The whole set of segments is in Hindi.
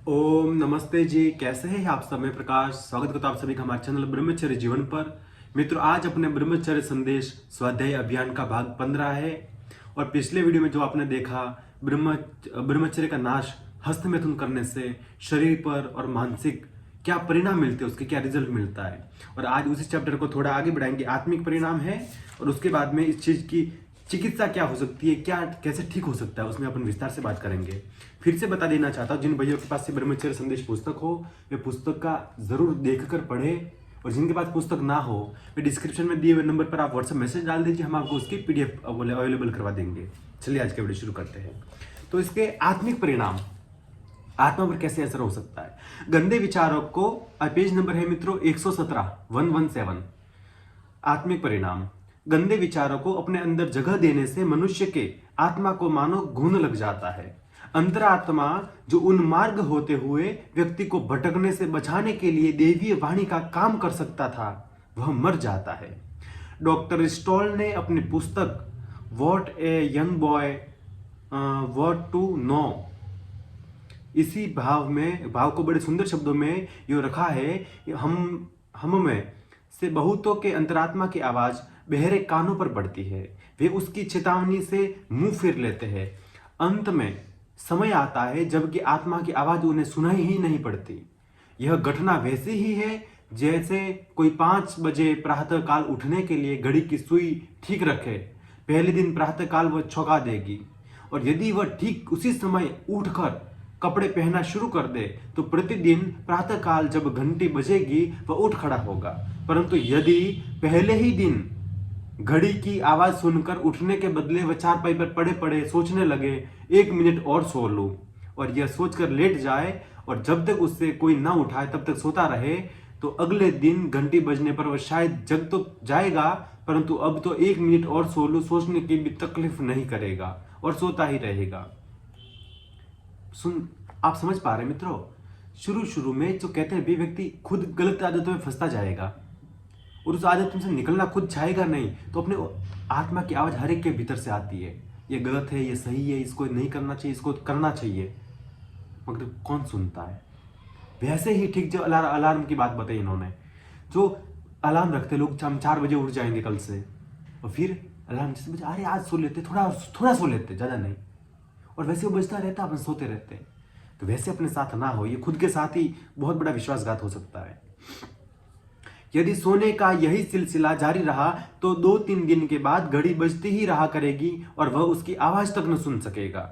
ओम नमस्ते जी। कैसे हैं आप सब? मैं प्रकाश स्वागत करता हूं आप सभी का हमारे चैनल ब्रह्मचर्य जीवन पर। मित्रों, आज अपने ब्रह्मचर्य संदेश स्वाध्याय अभियान का भाग 15 है। और पिछले वीडियो में जो आपने देखा, ब्रह्मचर्य का नाश हस्तमैथुन करने से शरीर पर और मानसिक क्या परिणाम मिलते हैं, उसके क्या रिजल्ट मिलता है। और आज उसी चैप्टर को थोड़ा आगे बढ़ाएंगे। आत्मिक परिणाम है और उसके बाद में इस चीज की चिकित्सा क्या हो सकती है, क्या कैसे ठीक हो सकता है, उसमें अपन विस्तार से बात करेंगे। फिर से बता देना चाहता हूँ, जिन भैया के पास से ब्रह्मचर्य संदेश पुस्तक हो वे पुस्तक का जरूर देखकर पढ़े, और जिनके पास पुस्तक ना हो वे डिस्क्रिप्शन में दिए हुए नंबर पर आप व्हाट्सएप मैसेज डाल दीजिए, हम आपको उसकी पीडीएफ अवेलेबल करवा देंगे। चलिए आज का वीडियो शुरू करते हैं। तो इसके आत्मिक परिणाम आत्मा पर कैसे असर हो सकता है। गंदे विचारों को, पेज नंबर है मित्रों 117। आत्मिक परिणाम। गंदे विचारों को अपने अंदर जगह देने से मनुष्य के आत्मा को मानो घुन लग जाता है। अंतरात्मा जो उन्मार्ग होते हुए व्यक्ति को भटकने से बचाने के लिए दैवीय वाणी का काम कर सकता था, वह मर जाता है। डॉक्टर स्टॉल ने अपनी पुस्तक what a young boy ought to know, इसी भाव को बड़े सुंदर शब्दों में यो रखा है। हम में से बहुतों के अंतरात्मा की आवाज बहरे कानों पर पड़ती है, वे उसकी चेतावनी से मुंह फेर लेते हैं। अंत में समय आता है जबकि आत्मा की आवाज उन्हें सुनाई ही नहीं पड़ती। यह घटना वैसी ही है जैसे कोई 5 बजे प्रातः काल उठने के लिए घड़ी की सुई ठीक रखे। पहले दिन प्रातः काल वह चौंका देगी, और यदि वह ठीक उसी समय उठकर कपड़े पहनना शुरू कर दे तो प्रतिदिन प्रातः काल जब घंटी बजेगी वह उठ खड़ा होगा। परंतु यदि पहले ही दिन घड़ी की आवाज सुनकर उठने के बदले वह चारपाई पर पड़े पड़े सोचने लगे, 1 मिनट और सो लूं, और यह सोचकर लेट जाए और जब तक उससे कोई ना उठाए तब तक सोता रहे, तो अगले दिन घंटी बजने पर वह शायद जग तो जाएगा, परंतु अब तो 1 मिनट और सो लूं सोचने की भी तकलीफ नहीं करेगा और सोता ही रहेगा। आप समझ पा रहे मित्रों? शुरू शुरू में जो कहते हैं, भी व्यक्ति खुद गलत आदतों में फंसता जाएगा और उस आदत से निकलना खुद चाहेगा नहीं, तो अपने आत्मा की आवाज हर एक के भीतर से आती है, ये गलत है, ये सही है, इसको नहीं करना चाहिए, इसको करना चाहिए, मगर कौन सुनता है। वैसे ही ठीक जो अलार्म की बात बताई इन्होंने, जो अलार्म रखते लोग, हम 4 बजे उठ जाएंगे कल से, और फिर अलार्म जिस बजे, अरे आज सो लेते, थोड़ा सो लेते, ज्यादा नहीं, और वैसे वो बजता रहता, अपन सोते रहते। तो वैसे अपने साथ ना हो, ये खुद के साथ ही बहुत बड़ा विश्वासघात हो सकता है। यदि सोने का यही सिलसिला जारी रहा तो 2-3 दिन के बाद घड़ी बजती ही रहा करेगी और वह उसकी आवाज तक न सुन सकेगा,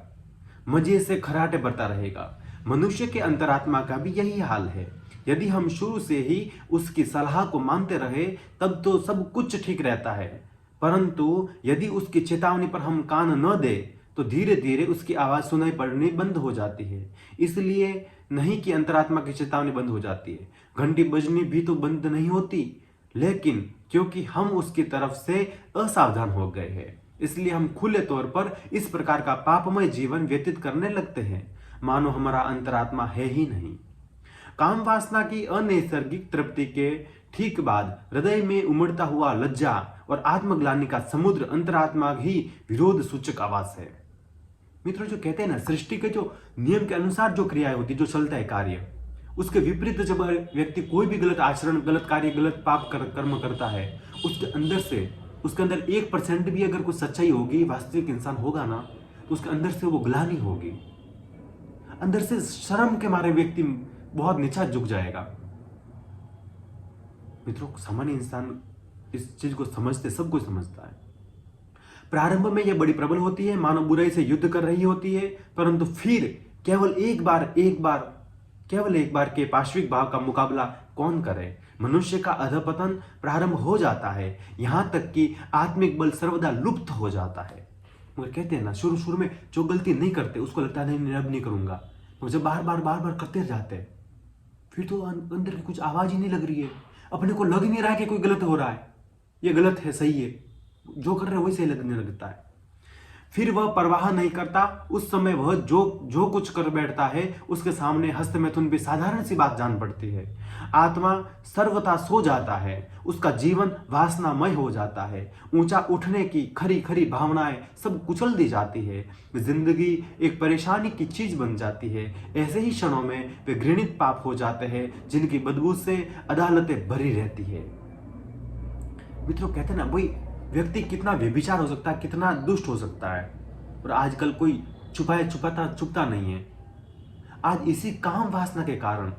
मजे से खर्राटे भरता रहेगा। मनुष्य के अंतरात्मा का भी यही हाल है। यदि हम शुरू से ही उसकी सलाह को मानते रहे तब तो सब कुछ ठीक रहता है, परंतु यदि उसकी चेतावनी पर हम कान न दे तो धीरे धीरे उसकी आवाज सुनाई पड़नी बंद हो जाती है। इसलिए नहीं कि अंतरात्मा की चेतावनी बंद हो जाती है, घंटी बजनी भी तो बंद नहीं होती, लेकिन क्योंकि हम उसकी तरफ से असावधान हो गए हैं, इसलिए हम खुले तौर पर इस प्रकार का पापमय जीवन व्यतीत करने लगते हैं, मानो हमारा अंतरात्मा है ही नहीं। काम वासना की अनैसर्गिक तृप्ति के ठीक बाद हृदय में उमड़ता हुआ लज्जा और आत्मग्लानि का समुद्र अंतरात्मा ही विरोध सूचक आवाज है। मित्रों, जो कहते हैं ना, सृष्टि के जो नियम के अनुसार जो क्रियाएं होती, जो चलता है कार्य, उसके विपरीत जब व्यक्ति कोई भी गलत आचरण, गलत कार्य, गलत कर्म करता है, उसके अंदर 1% भी अगर कुछ सच्चाई होगी, वास्तविक इंसान होगा ना, तो उसके अंदर से वो ग्लानि होगी, अंदर से शर्म के मारे व्यक्ति बहुत नीचा झुक जाएगा। मित्रों, सामान्य इंसान इस चीज को समझते, सब कुछ समझता है। प्रारंभ में यह बड़ी प्रबल होती है, मानव बुराई से युद्ध कर रही होती है, परंतु फिर केवल एक बार के पार्श्विक भाव का मुकाबला कौन करे। मनुष्य का अधपतन प्रारंभ हो जाता है, यहां तक कि आत्मिक बल सर्वदा लुप्त हो जाता है। मगर कहते हैं ना, शुरू में जो गलती नहीं करते उसको लगता है नहीं, अब नहीं करूंगा, मुझे बार बार करते जाते हैं, फिर तो अंदर की कुछ आवाज ही नहीं लग रही है, अपने को लग नहीं रहा है कि कोई गलत हो रहा है, ये गलत है, सही है, जो कर रहे हैं वही सही लगने लगता है। फिर वह परवाह नहीं करता। उस समय वह जो जो कुछ कर बैठता है उसके सामने हस्तमैथुन भी साधारण सी बात जान पड़ती है। आत्मा सर्वथा सो जाता है, उसका जीवन वासनामय हो जाता है। ऊंचा उठने की खरी खरी भावनाएं सब कुचल दी जाती है। जिंदगी एक परेशानी की चीज बन जाती है। ऐसे ही क्षणों में वे घृणित पाप हो जाते हैं जिनकी बदबू से अदालतें भरी रहती है। मित्रों, कहते हैं ना, वही व्यक्ति कितना व्यभिचार हो सकता है, कितना दुष्ट हो सकता है, और आजकल कोई छुपता नहीं है। आज इसी काम वासना के कारण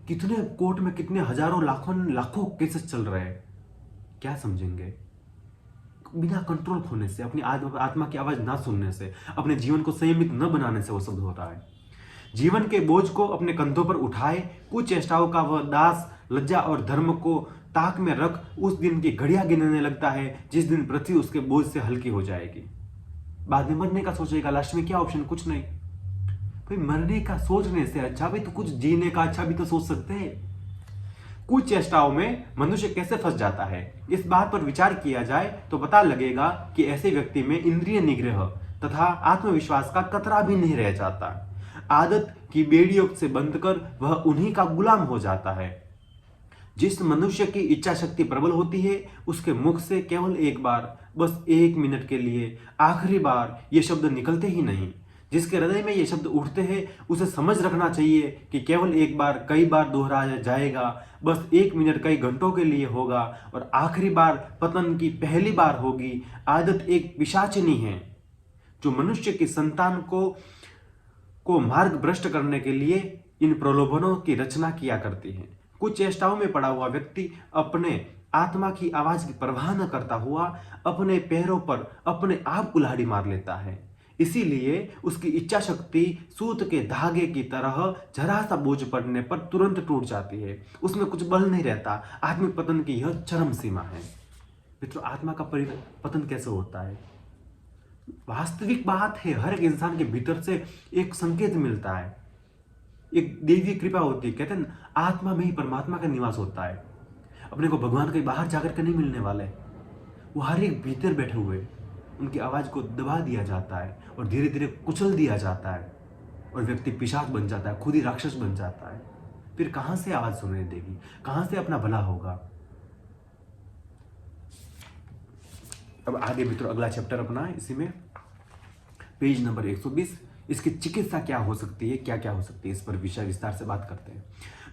कितने कोर्ट में कितने हजारों लाखों केसेस चल रहे हैं। क्या समझेंगे? बिना कंट्रोल खोने से, अपनी आत्मा की आवाज ना सुनने से, अपने जीवन को संयमित न बनाने से वो सब हो रहा है। जीवन के बोझ को अपने कंधों पर उठाए कुछ चेष्टाओं का वह दास लज्जा और धर्म को ताक में रख उस दिन की घड़ियां गिनने लगता है जिस दिन पृथ्वी उसके बोझ से हल्की हो जाएगी। बाद में मरने का सोचेगा, लास्ट में क्या ऑप्शन? कुछ नहीं। भाई, मरने का सोचने से अच्छा भी तो कुछ जीने का अच्छा भी तो सोच सकते हैं। कुछ चेष्टाओं में मनुष्य कैसे फंस जाता है, इस बात पर विचार किया जाए तो पता लगेगा कि ऐसे व्यक्ति में इंद्रिय निग्रह तथा आत्मविश्वास का कतरा भी नहीं रह जाता। आदत की बेड़ियों से बंधकर वह उन्हीं का गुलाम हो जाता है। जिस मनुष्य की इच्छा शक्ति प्रबल होती है उसके मुख से केवल एक बार, बस 1 मिनट के लिए, आखिरी बार ये शब्द निकलते ही नहीं। जिसके हृदय में ये शब्द उठते हैं उसे समझ रखना चाहिए कि केवल एक बार कई बार दोहराया जाएगा, बस 1 मिनट कई घंटों के लिए होगा और आखिरी बार पतन की पहली बार होगी। आदत एक पिशाचिनी है जो मनुष्य की संतान को मार्ग भ्रष्ट करने के लिए इन प्रलोभनों की रचना किया करती है। कुछ चेष्टाओं में पड़ा हुआ व्यक्ति अपने आत्मा की आवाज की परवाह न करता हुआ अपने पैरों पर अपने आप कुल्हाड़ी मार लेता है। इसीलिए उसकी इच्छा शक्ति सूत के धागे की तरह जरा सा बोझ पड़ने पर तुरंत टूट जाती है। उसमें कुछ बल नहीं रहता। आत्मिक पतन की यह चरम सीमा है। मित्रों, आत्मा का पतन कैसे होता है? वास्तविक बात है, हर एक इंसान के भीतर से एक संकेत मिलता है, एक देवी कृपा होती है। कहते हैं आत्मा में ही परमात्मा का निवास होता है। अपने को भगवान कहीं बाहर जाकर के नहीं मिलने वाले, वो हर एक भीतर बैठे हुए। उनकी आवाज को दबा दिया जाता है और धीरे धीरे कुचल दिया जाता है और व्यक्ति पिशाच बन जाता है, खुद ही राक्षस बन जाता है। फिर कहां से आवाज सुनाई देगी, कहां से अपना भला होगा? अब आगे मित्रों अगला चैप्टर अपना है, इसी में पेज नंबर 120। इसकी चिकित्सा क्या हो सकती है, क्या क्या हो सकती है, इस पर विषय विस्तार से बात करते हैं।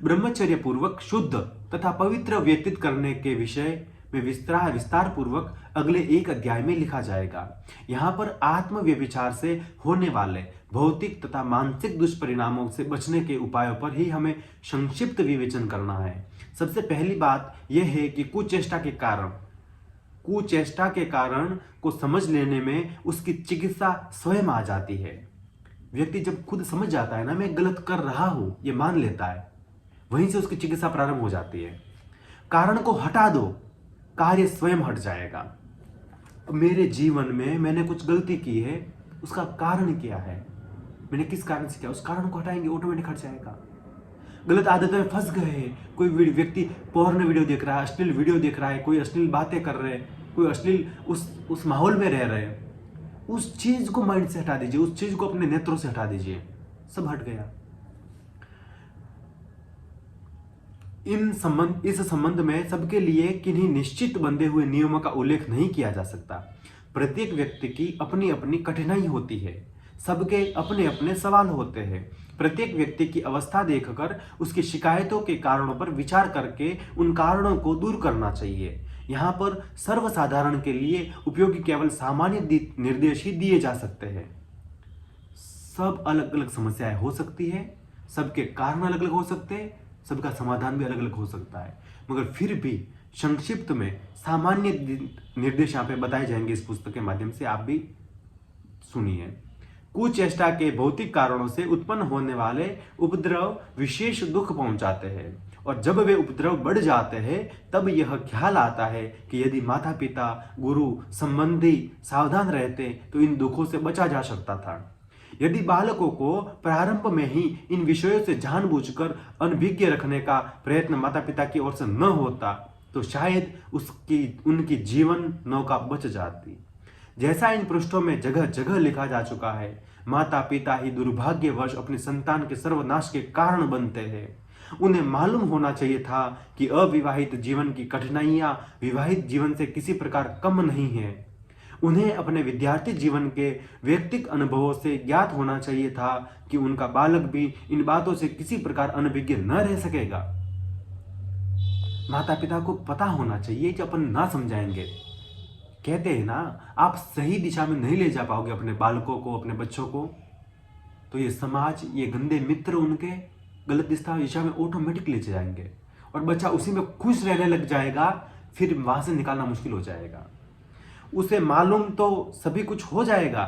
ब्रह्मचर्य पूर्वक शुद्ध तथा पवित्र व्यतीत करने के विषय में विस्तार पूर्वक अगले एक अध्याय में लिखा जाएगा। यहाँ पर आत्म व्यभिचार से होने वाले भौतिक तथा मानसिक दुष्परिणामों से बचने के उपायों पर ही हमें संक्षिप्त विवेचन करना है। सबसे पहली बात यह है कि कुचेष्टा के कारण को समझ लेने में उसकी चिकित्सा स्वयं आ जाती है। व्यक्ति जब खुद समझ जाता है ना, मैं गलत कर रहा हूं, ये मान लेता है, वहीं से उसकी चिकित्सा प्रारंभ हो जाती है। कारण को हटा दो, कार्य स्वयं हट जाएगा। मेरे जीवन में मैंने कुछ गलती की है, उसका कारण क्या है, मैंने किस कारण से किया, उस कारण को हटाएंगे, ऑटोमेटिक हट जाएगा। गलत आदतों में फंस गए हैं, कोई व्यक्ति पोर्न वीडियो देख रहा है, अश्लील वीडियो देख रहा है, कोई अश्लील बातें कर रहे हैं, कोई अश्लील उस माहौल में रह रहे हैं, उस चीज को माइंड से हटा दीजिए, उस चीज को अपने नेत्रों से हटा दीजिए, सब हट गया। इस संबंध में सबके लिए किन्हीं निश्चित बंधे हुए नियमों का उल्लेख नहीं किया जा सकता। प्रत्येक व्यक्ति की अपनी अपनी कठिनाई होती है, सबके अपने अपने सवाल होते हैं। प्रत्येक व्यक्ति की अवस्था देखकर उसकी शिकायतों के कारणों पर विचार करके उन कारणों को दूर करना चाहिए। यहाँ पर सर्वसाधारण के लिए उपयोगी केवल सामान्य निर्देश ही दिए जा सकते हैं। सब अलग अलग समस्याएं हो सकती है, सबके कारण अलग अलग हो सकते हैं, सबका समाधान भी अलग अलग हो सकता है, मगर फिर भी संक्षिप्त में सामान्य निर्देश यहाँ पे बताए जाएंगे इस पुस्तक के माध्यम से, आप भी सुनिए। कुचेष्टा के भौतिक कारणों से उत्पन्न होने वाले उपद्रव विशेष दुख पहुंचाते हैं, और जब वे उपद्रव बढ़ जाते हैं तब यह ख्याल आता है कि यदि माता पिता, गुरु, संबंधी सावधान रहते तो इन दुखों से बचा जा सकता था। यदि बालकों को प्रारंभ में ही इन विषयों से जानबूझकर अनभिज्ञ रखने का प्रयत्न माता पिता की ओर से न होता तो शायद उनकी जीवन नौका बच जाती। जैसा इन पृष्ठों में जगह जगह लिखा जा चुका है, माता पिता ही दुर्भाग्यवश अपनी संतान के सर्वनाश के कारण बनते हैं। उन्हें मालूम होना चाहिए था कि अविवाहित जीवन की कठिनाइयां विवाहित जीवन से किसी प्रकार कम नहीं है। उन्हें अपने विद्यार्थी जीवन के व्यक्तिगत अनुभवों से ज्ञात होना चाहिए था कि उनका बालक भी इन बातों से किसी प्रकार अनभिज्ञ न रह सकेगा। माता पिता को पता होना चाहिए कि अपन ना समझाएंगे। कहते हैं ना, आप सही दिशा में नहीं ले जा पाओगे अपने बालकों को, अपने बच्चों को, तो ये समाज, ये गंदे मित्र उनके गलत दिशा में ऑटोमेटिक ले जाएंगे और बच्चा उसी में खुश रहने लग जाएगा। फिर वहां से निकालना मुश्किल हो जाएगा। उसे मालूम तो सभी कुछ हो जाएगा।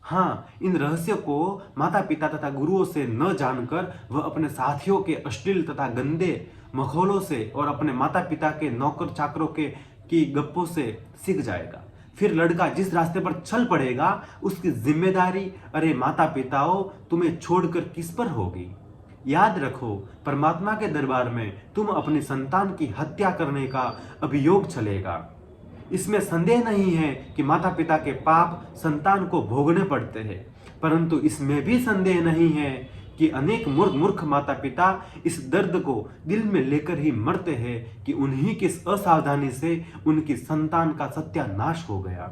हाँ, इन रहस्यों को माता पिता तथा गुरुओं से न जानकर वह अपने साथियों के अश्लील तथा गंदे मखौलों से और अपने माता पिता के नौकर चाकरों के की गप्पों से सीख जाएगा। फिर लड़का जिस रास्ते पर चल पड़ेगा उसकी जिम्मेदारी, अरे माता पिताओं, तुम्हें छोड़कर किस पर होगी। याद रखो, परमात्मा के दरबार में तुम अपनी संतान की हत्या करने का अभियोग चलेगा। इसमें संदेह नहीं है कि माता पिता के पाप संतान को भोगने पड़ते हैं, परंतु इसमें भी संदेह नहीं है कि अनेक मूर्ख माता पिता इस दर्द को दिल में लेकर ही मरते हैं कि उन्हीं की असावधानी से उनकी संतान का सत्यानाश हो गया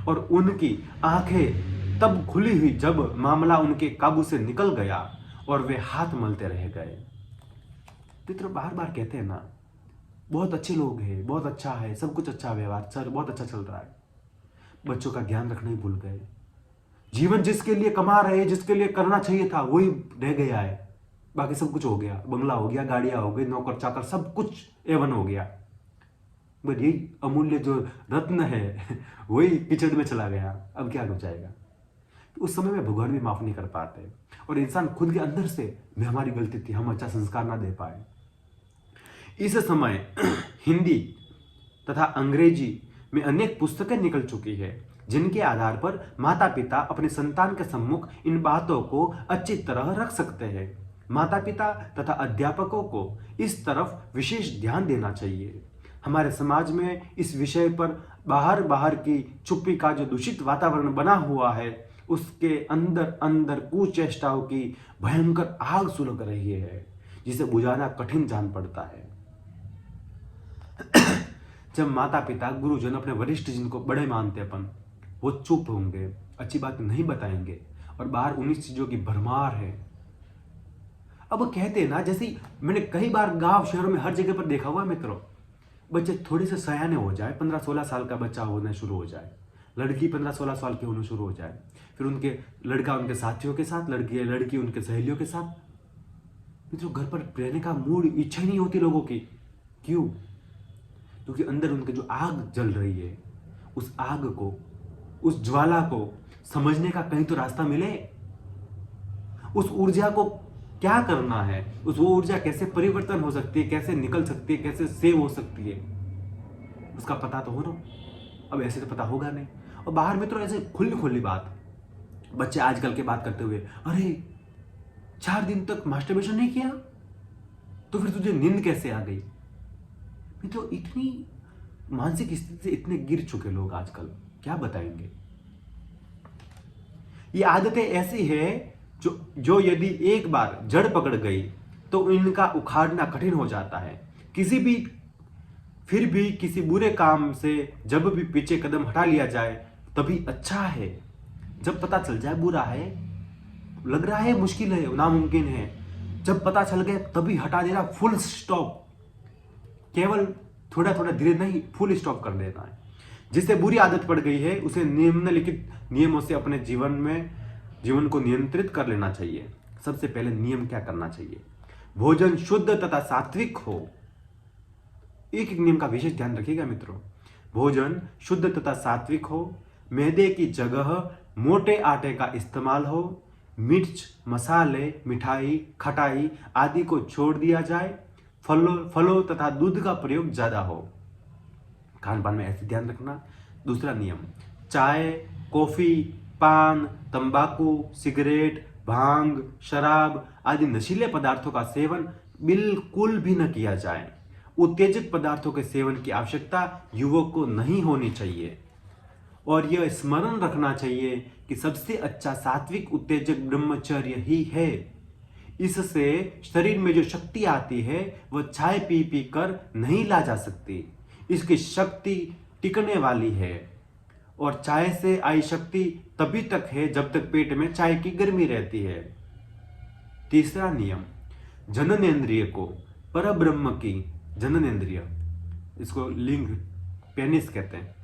और उनकी आंखें तब खुली हुई जब मामला उनके काबू से निकल गया और वे हाथ मलते रह गए। मित्रों, बार बार कहते हैं ना, बहुत अच्छे लोग हैं, बहुत अच्छा है, सब कुछ अच्छा व्यवहार, सर बहुत अच्छा चल रहा है, बच्चों का ध्यान रखना ही भूल गए। जीवन जिसके लिए कमा रहे, जिसके लिए करना चाहिए था, वही रह गया है। बाकी सब कुछ हो गया, बंगला हो गया, गाड़ियां हो गई, नौकर चाकर, सब कुछ एवन हो गया, बट यही अमूल्य जो रत्न है वही किचड़ में चला गया। अब क्या हो जाएगा। उस समय में भगवान भी माफ नहीं कर पाते और इंसान खुद के अंदर से मैं हमारी गलती थी, हम अच्छा संस्कार ना दे पाए। इस समय हिंदी तथा अंग्रेजी में अनेक पुस्तकें निकल चुकी है जिनके आधार पर माता पिता अपने संतान के सम्मुख इन बातों को अच्छी तरह रख सकते हैं। माता पिता तथा अध्यापकों को इस तरफ विशेष ध्यान देना चाहिए। हमारे समाज में इस विषय पर बाहर की चुप्पी का जो दूषित वातावरण बना हुआ है, उसके अंदर अंदर कुचेष्टाओं की भयंकर आग सुलग रही है जिसे बुझाना कठिन जान पड़ता है। जब माता पिता, गुरुजन, अपने वरिष्ठ जिनको बड़े मानते अपन, वो चुप होंगे, अच्छी बात नहीं बताएंगे और बाहर 19 चीजों की भरमार है। अब कहते हैं ना, जैसे मैंने कई बार गांव शहरों में हर जगह पर देखा हुआ मित्रों, बच्चे थोड़े से सयाने हो जाए, 15-16 साल का बच्चा होना शुरू हो जाए, लड़की 15-16 साल की होना शुरू हो जाए, फिर उनके लड़का उनके साथियों के साथ, लड़की उनके सहेलियों के साथ, मित्रों घर पर रहने का मूड, इच्छा नहीं होती लोगों की। क्यों? क्योंकि अंदर उनके जो आग जल रही है, उस आग को, उस ज्वाला को समझने का कहीं तो रास्ता मिले। उस ऊर्जा को क्या करना है, उस वो ऊर्जा कैसे परिवर्तन हो सकती है, कैसे निकल सकती है, कैसे सेव हो सकती है, उसका पता तो हो ना। अब ऐसे तो पता होगा नहीं। और बाहर मित्रों ऐसे खुली बात, बच्चे आजकल के बात करते हुए, अरे 4 दिन तक मास्टरबेशन नहीं किया तो फिर तुझे नींद कैसे आ गई। मित्रों इतनी मानसिक स्थिति से इतने गिर चुके लोग आजकल, क्या बताएंगे। ये आदतें ऐसी है जो यदि एक बार जड़ पकड़ गई तो इनका उखाड़ना कठिन हो जाता है। फिर भी किसी बुरे काम से जब भी पीछे कदम हटा लिया जाए तभी अच्छा है। जब पता चल जाए बुरा है, लग रहा है मुश्किल है, नामुमकिन है, जब पता चल गया तभी हटा देना, फुल स्टॉप। केवल थोड़ा धीरे नहीं, फुल स्टॉप कर देना है। जिससे बुरी आदत पड़ गई है उसे निम्नलिखित नियमों से अपने जीवन को नियंत्रित कर लेना चाहिए। सबसे पहले नियम क्या करना चाहिए? भोजन शुद्ध तथा सात्विक हो। एक नियम का विशेष ध्यान रखिएगा मित्रों। भोजन शुद्ध तथा सात्विक हो, मैदे की जगह मोटे आटे का इस्तेमाल हो, मिर्च, मसाले, मिठाई, खटाई आदि को छोड़ दिया जाए, फलों तथा दूध का प्रयोग ज्यादा हो। खान पान में ऐसे ध्यान रखना। दूसरा नियम, चाय, कॉफी, पान, तंबाकू, सिगरेट, भांग, शराब आदि नशीले पदार्थों का सेवन बिल्कुल भी न किया जाए। उत्तेजक पदार्थों के सेवन की आवश्यकता युवक को नहीं होनी चाहिए। और यह स्मरण रखना चाहिए कि सबसे अच्छा सात्विक उत्तेजक ब्रह्मचर्य ही है। इससे शरीर में जो शक्ति आती है वह चाय पी पी कर नहीं ला जा सकती। इसकी शक्ति टिकने वाली है और चाय से आई शक्ति तभी तक है जब तक पेट में चाय की गर्मी रहती है। तीसरा नियम, जननेंद्रिय को परब्रह्म की, जननेंद्रिय इसको लिंग पेनिस कहते हैं,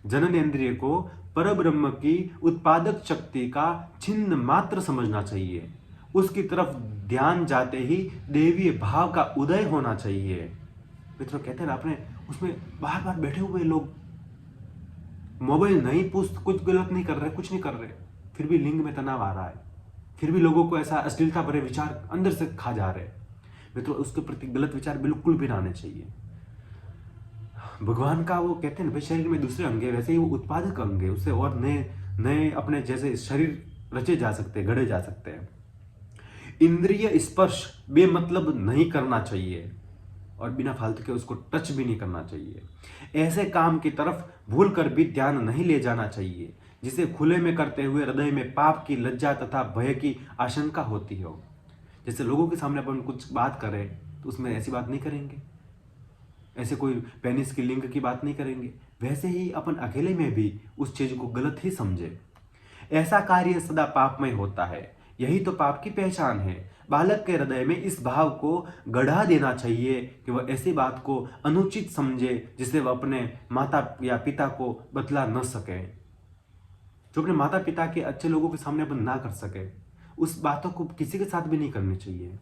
जननेंद्रिय को परब्रह्म की उत्पादक शक्ति का छिन्न मात्र समझना चाहिए। उसकी तरफ ध्यान जाते ही देवीय भाव का उदय होना चाहिए। मित्रों कहते हैं ना, अपने उसमें बार बार बैठे हुए लोग मोबाइल नहीं पूछ, कुछ गलत नहीं कर रहे, कुछ नहीं कर रहे, फिर भी लिंग में तनाव आ रहा है, फिर भी लोगों को ऐसा अश्लीलता भरे विचार अंदर से खा जा रहे हैं। मित्रों उसके प्रति गलत विचार बिल्कुल भी ना आने चाहिए। भगवान का वो कहते हैं ना भाई, शरीर में दूसरे अंग है, वैसे ही वो उत्पादक अंग है, उससे और नए नए अपने जैसे शरीर रचे जा सकते हैं, गढ़े जा सकते हैं। इंद्रिय स्पर्श बेमतलब नहीं करना चाहिए और बिना फालतू के उसको टच भी नहीं करना चाहिए। ऐसे काम की तरफ भूल कर भी ध्यान नहीं ले जाना चाहिए जिसे खुले में करते हुए हृदय में पाप की लज्जा तथा भय की आशंका होती हो। जैसे लोगों के सामने अपन कुछ बात करें तो उसमें ऐसी बात नहीं करेंगे, ऐसे कोई पेनिस की लिंग की बात नहीं करेंगे, वैसे ही अपन अकेले में भी उस चीज को गलत ही समझे। ऐसा कार्य सदा पापमय होता है, यही तो पाप की पहचान है। बालक के हृदय में इस भाव को गढ़ा देना चाहिए कि वह ऐसी बात को अनुचित समझे जिसे वह अपने माता या पिता को बतला न सके, जो अपने माता पिता के अच्छे लोगों के सामने अपन ना कर सके, उस बातों को किसी के साथ भी नहीं करनी चाहिए।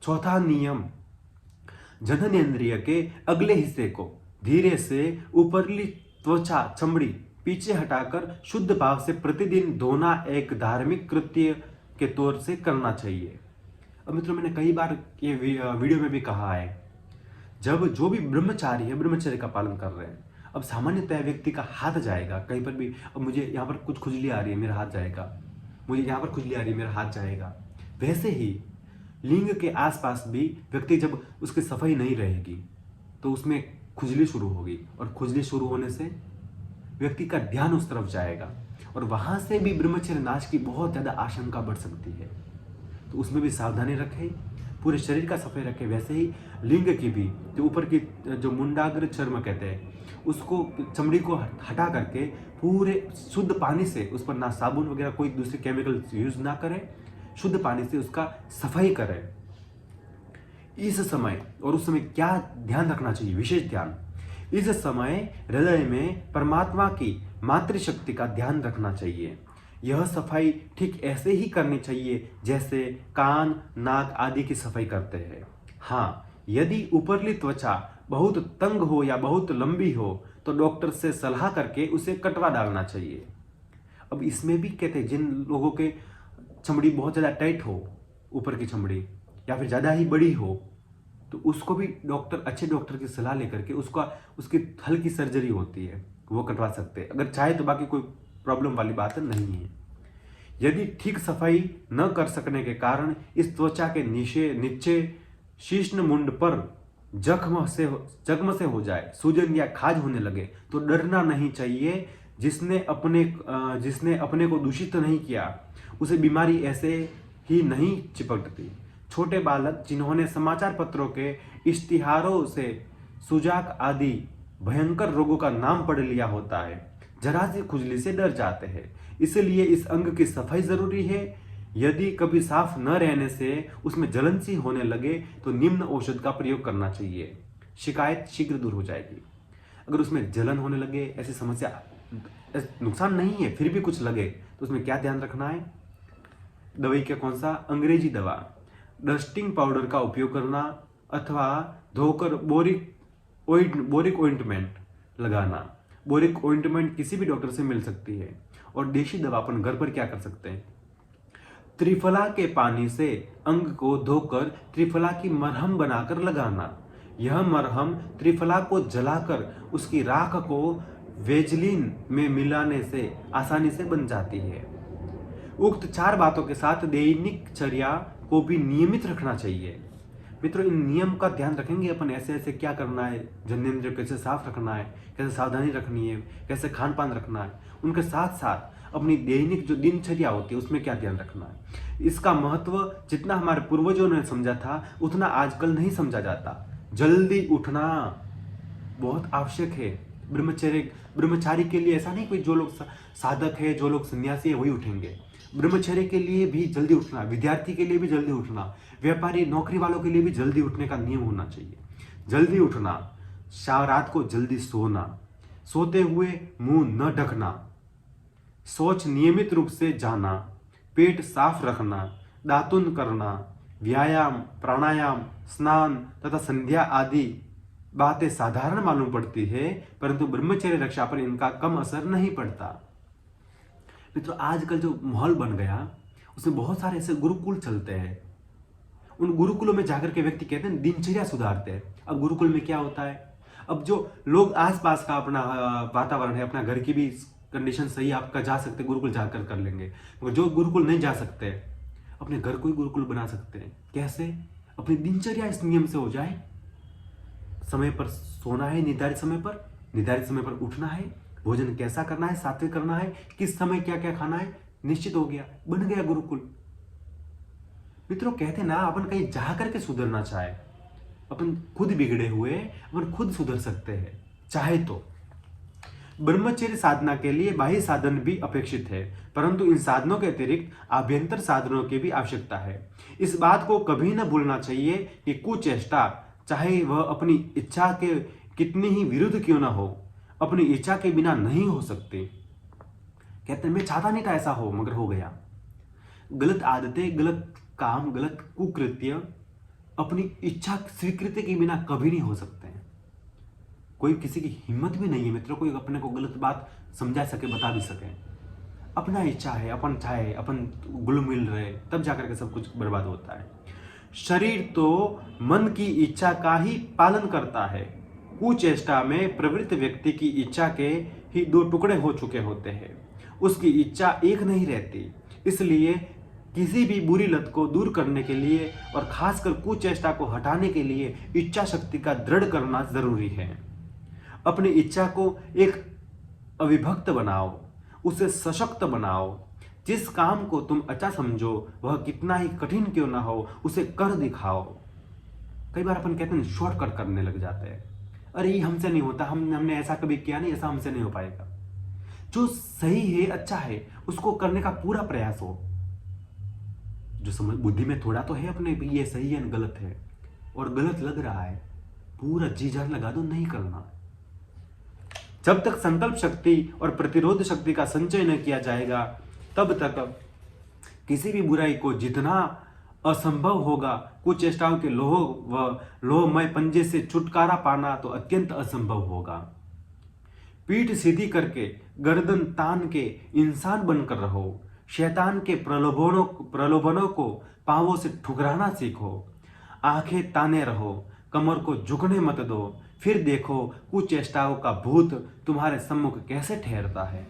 चौथा नियम, जननेंद्रिय के अगले हिस्से को धीरे से ऊपरली त्वचा चमड़ी पीछे हटाकर शुद्ध भाव से प्रतिदिन धोना एक धार्मिक कृत्य के तौर से करना चाहिए। अब मित्रों मैंने कई बार ये वीडियो में भी कहा है, जब जो भी ब्रह्मचारी है ब्रह्मचर्य का पालन कर रहे हैं, अब सामान्यतः व्यक्ति का हाथ जाएगा कहीं पर भी, अब मुझे यहाँ पर कुछ खुजली आ रही है मेरा हाथ जाएगा, मुझे यहाँ पर खुजली आ रही है मेरा हाथ जाएगा। वैसे ही लिंग के आसपास भी व्यक्ति जब उसकी सफाई नहीं रहेगी तो उसमें खुजली शुरू होगी और खुजली शुरू होने से व्यक्ति का ध्यान उस तरफ जाएगा और वहां से भी ब्रह्मचर्य नाश की बहुत ज्यादा आशंका बढ़ सकती है। तो उसमें भी सावधानी रखें, पूरे शरीर का सफाई रखें। वैसे ही लिंग की भी जो ऊपर की जो मुंडाग्र चर्म कहते हैं उसको, चमड़ी को हटा करके पूरे शुद्ध पानी से उस पर ना साबुन वगैरह कोई दूसरे केमिकल यूज ना करें, शुद्ध पानी से उसका सफाई करें। इस समय और उस समय क्या ध्यान रखना चाहिए, विशेष ध्यान, इस समय हृदय में परमात्मा की मातृशक्ति का ध्यान रखना चाहिए। यह सफाई ठीक ऐसे ही करनी चाहिए जैसे कान, नाक आदि की सफाई करते हैं। हाँ, यदि ऊपरली त्वचा बहुत तंग हो या बहुत लंबी हो तो डॉक्टर से सलाह करके उसे कटवा डालना चाहिए। अब इसमें भी कहते हैं जिन लोगों के चमड़ी बहुत ज़्यादा टाइट हो, ऊपर की चमड़ी, या फिर ज़्यादा ही बड़ी हो, तो उसको भी डॉक्टर, अच्छे डॉक्टर की सलाह लेकर के उसकी हल्की सर्जरी होती है, वो कटवा सकते हैं अगर चाहे तो। बाकी कोई प्रॉब्लम वाली बात नहीं है। यदि ठीक सफाई न कर सकने के कारण इस त्वचा के नीचे शीर्ष मुंड पर जख्म से हो जाए, सूजन या खाज होने लगे तो डरना नहीं चाहिए। जिसने अपने को दूषित नहीं किया उसे बीमारी ऐसे ही नहीं चिपकती। छोटे बालक जिन्होंने समाचार पत्रों के इश्तिहारों से सुजाक आदि भयंकर रोगों का नाम पढ़ लिया होता है, जरा सी खुजली से डर जाते हैं। इसलिए इस अंग की सफाई जरूरी है। यदि कभी साफ न रहने से उसमें जलन सी होने लगे तो निम्न औषध का प्रयोग करना चाहिए, शिकायत शीघ्र दूर हो जाएगी। अगर उसमें जलन होने लगे, ऐसी समस्या, नुकसान नहीं है फिर भी कुछ लगे, तो उसमें क्या ध्यान रखना है? दवाई का कौन सा? अंग्रेजी दवा, डस्टिंग पाउडर का उपयोग करना अथवा धोकर बोरिक ऑइंटमेंट लगाना। बोरिक ऑइंटमेंट किसी भी डॉक्टर से मिल सकती है। और देशी दवा अपन घर पर क्या कर सकते हैं? त्रिफला के पानी से अंग को धोकर त्रिफला की मरहम बनाकर लगाना। यह मरहम त्रिफला को जलाकर उसकी राख को वेजलिन में मिलाने से आसानी से बन जाती है। उक्त 4 बातों के साथ दैनिक चर्या को भी नियमित रखना चाहिए। मित्रों, इन नियम का ध्यान रखेंगे अपन, ऐसे ऐसे क्या करना है, जनेंद्र कैसे साफ रखना है, कैसे सावधानी रखनी है, कैसे खान पान रखना है, उनके साथ साथ अपनी दैनिक जो दिनचर्या होती है उसमें क्या ध्यान रखना है। इसका महत्व जितना हमारे पूर्वजों ने समझा था उतना आजकल नहीं समझा जाता। जल्दी उठना बहुत आवश्यक है। ब्रह्मचारी के लिए ऐसा नहीं कोई जो लोग साधक है, जो लोग सन्यासी है वही उठेंगे। ब्रह्मचर्य के लिए भी जल्दी उठना, विद्यार्थी के लिए भी जल्दी उठना, व्यापारी नौकरी वालों के लिए भी जल्दी उठने का नियम होना चाहिए। जल्दी उठना, रात को जल्दी सोना, सोते हुए मुंह न ढकना, शौच नियमित रूप से जाना, पेट साफ रखना, दातुन करना, व्यायाम, प्राणायाम, स्नान तथा संध्या आदि बातें साधारण मालूम पड़ती है, परंतु ब्रह्मचर्य रक्षा पर इनका कम असर नहीं पड़ता। मित्रों, आजकल जो माहौल बन गया उसमें बहुत सारे ऐसे गुरुकुल चलते हैं। उन गुरुकुलों में जाकर के व्यक्ति कहते हैं दिनचर्या सुधारते हैं। अब गुरुकुल में क्या होता है, अब जो लोग आसपास का अपना वातावरण है, अपना घर की भी कंडीशन सही, आपका जा सकते गुरुकुल जाकर कर लेंगे, मगर जो गुरुकुल नहीं जा सकते अपने घर को ही गुरुकुल बना सकते हैं। कैसे? अपनी दिनचर्या इस नियम से हो जाए, समय पर सोना है, निर्धारित समय पर उठना है, भोजन कैसा करना है, सात्विक करना है, किस समय क्या क्या खाना है, निश्चित हो गया, बन गया गुरुकुल। मित्रों, कहते ना अपन कहीं जा करके सुधरना चाहे, अपन खुद बिगड़े हुए अपन खुद सुधर सकते हैं चाहे तो। ब्रह्मचर्य साधना के लिए बाह्य साधन भी अपेक्षित है, परंतु इन साधनों के अतिरिक्त आभ्यंतर साधनों की भी आवश्यकता है। इस बात को कभी न भूलना चाहिए कि कुचेष्टा, चाहे वह अपनी इच्छा के कितनी ही विरुद्ध क्यों ना हो, अपनी इच्छा के बिना नहीं हो सकती। कहते हैं मैं चाहता नहीं था ऐसा हो, मगर हो गया। गलत आदतें, गलत काम, गलत कुकृत्य अपनी इच्छा स्वीकृति के बिना कभी नहीं हो सकते हैं। कोई किसी की हिम्मत भी नहीं है मित्रों, कोई अपने को गलत बात समझा सके, बता भी सके। अपना इच्छा है, अपन चाहे, अपन गुल मिल रहे, तब जाकर के सब कुछ बर्बाद होता है। शरीर तो मन की इच्छा का ही पालन करता है। कुचेष्टा में प्रवृत्त व्यक्ति की इच्छा के ही दो टुकड़े हो चुके होते हैं, उसकी इच्छा एक नहीं रहती। इसलिए किसी भी बुरी लत को दूर करने के लिए और खासकर कुचेष्टा को हटाने के लिए इच्छा शक्ति का दृढ़ करना जरूरी है। अपनी इच्छा को एक अविभक्त बनाओ, उसे सशक्त बनाओ। जिस काम को तुम अच्छा समझो वह कितना ही कठिन क्यों ना हो, उसे कर दिखाओ। कई बार अपन कहते हैं शॉर्टकट करने लग जाते हैं, अरे ये हमसे नहीं होता, हमने ऐसा कभी किया नहीं, ऐसा हमसे नहीं हो पाएगा। जो सही है, अच्छा है, उसको करने का पूरा प्रयास हो। जो समझ बुद्धि में थोड़ा तो है अपने ये सही है गलत है, और गलत लग रहा है, पूरा जी जान लगा दो, नहीं करना। जब तक संकल्प शक्ति और प्रतिरोध शक्ति का संचय न किया जाएगा तब तक किसी भी बुराई को जीतना असंभव होगा। कुचेष्टाओं के लोहमय पंजे से छुटकारा पाना तो अत्यंत असंभव होगा। पीठ सीधी करके, गर्दन तान के इंसान बनकर रहो। शैतान के प्रलोभनों को पांवों से ठुकराना सीखो। आंखें ताने रहो, कमर को झुकने मत दो। फिर देखो कुचेष्टाओं का भूत तुम्हारे सम्मुख कैसे ठहरता है।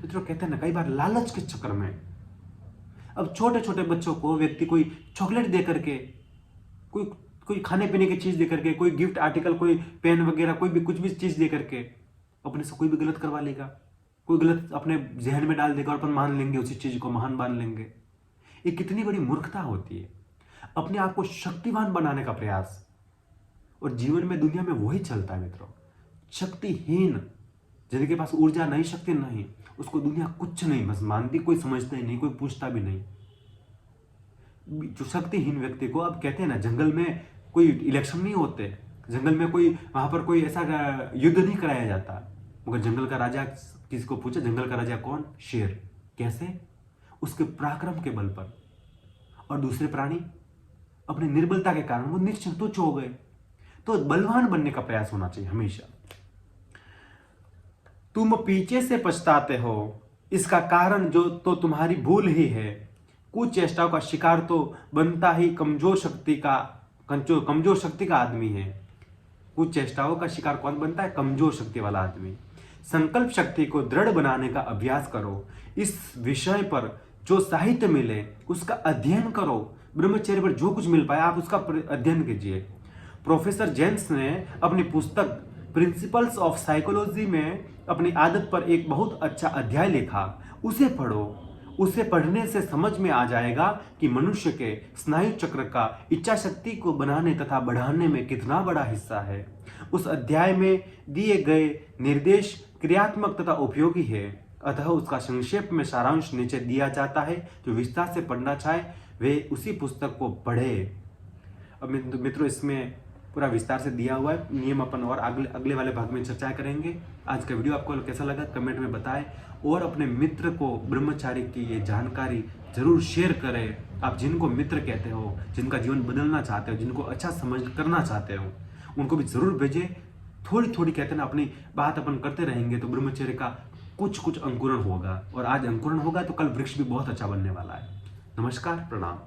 मित्रों, कहते हैं ना, कई बार लालच के चक्कर में अब छोटे छोटे बच्चों को व्यक्ति कोई चॉकलेट दे करके, कोई खाने पीने की चीज दे करके, कोई गिफ्ट आर्टिकल, कोई पेन वगैरह, कोई भी कुछ भी चीज दे करके अपने से कोई भी गलत करवा लेगा, कोई गलत अपने जहन में डाल देगा और अपन मान लेंगे, उसी चीज को महान मान लेंगे। ये कितनी बड़ी मूर्खता होती है। अपने आप को शक्तिवान बनाने का प्रयास, और जीवन में दुनिया में वही चलता है मित्रों। शक्तिहीन, जिनके पास ऊर्जा नहीं, शक्ति नहीं, उसको दुनिया कुछ नहीं बस मानती, कोई समझता ही नहीं, कोई पूछता भी नहीं। जो शक्तिहीन व्यक्ति को, अब कहते हैं ना, जंगल में कोई इलेक्शन नहीं होते, जंगल में कोई वहां पर कोई ऐसा युद्ध नहीं कराया जाता, मगर जंगल का राजा, किसी को पूछा जंगल का राजा कौन? शेर। कैसे? उसके पराक्रम के बल पर। और दूसरे प्राणी अपनी निर्बलता के कारण वो निश्चित तुच्छ हो गए। तो बलवान बनने का प्रयास होना चाहिए हमेशा। तुम पीछे से पछताते हो, इसका कारण जो तो तुम्हारी भूल ही है। कुछ चेष्टाओं का शिकार तो बनता ही कमजोर शक्ति का आदमी है। कुछ चेष्टाओं का शिकार कौन बनता है? कमजोर शक्ति वाला आदमी। संकल्प शक्ति को दृढ़ बनाने का अभ्यास करो। इस विषय पर जो साहित्य मिले उसका अध्ययन करो। ब्रह्मचर्य पर जो कुछ मिल पाया आप उसका अध्ययन कीजिए। प्रोफेसर जेम्स ने अपनी पुस्तक प्रिंसिपल्स ऑफ साइकोलॉजी में अपनी आदत पर एक बहुत अच्छा अध्याय लिखा। उसे पढ़ो। उसे पढ़ने से समझ में आ जाएगा कि मनुष्य के स्नायु चक्र का इच्छा शक्ति को बनाने तथा बढ़ाने में कितना बड़ा हिस्सा है। उस अध्याय में दिए गए निर्देश क्रियात्मक तथा उपयोगी है, अतः उसका संक्षेप में सारांश नीचे दिया जाता है। जो विस्तार से पढ़ना चाहे वे उसी पुस्तक को पढ़े। अब मित्रों, इसमें पूरा विस्तार से दिया हुआ है, नियम अपन और अगले वाले भाग में चर्चा करेंगे। आज का वीडियो आपको कैसा लगा कमेंट में बताएं और अपने मित्र को ब्रह्मचारी की ये जानकारी जरूर शेयर करें। आप जिनको मित्र कहते हो, जिनका जीवन बदलना चाहते हो, जिनको अच्छा समझ करना चाहते हो, उनको भी जरूर भेजें। थोड़ी थोड़ी कहते हैं ना, अपनी बात अपन करते रहेंगे तो ब्रह्मचर्य का कुछ अंकुरण होगा, और आज अंकुरण होगा तो कल वृक्ष भी बहुत अच्छा बनने वाला है। नमस्कार, प्रणाम।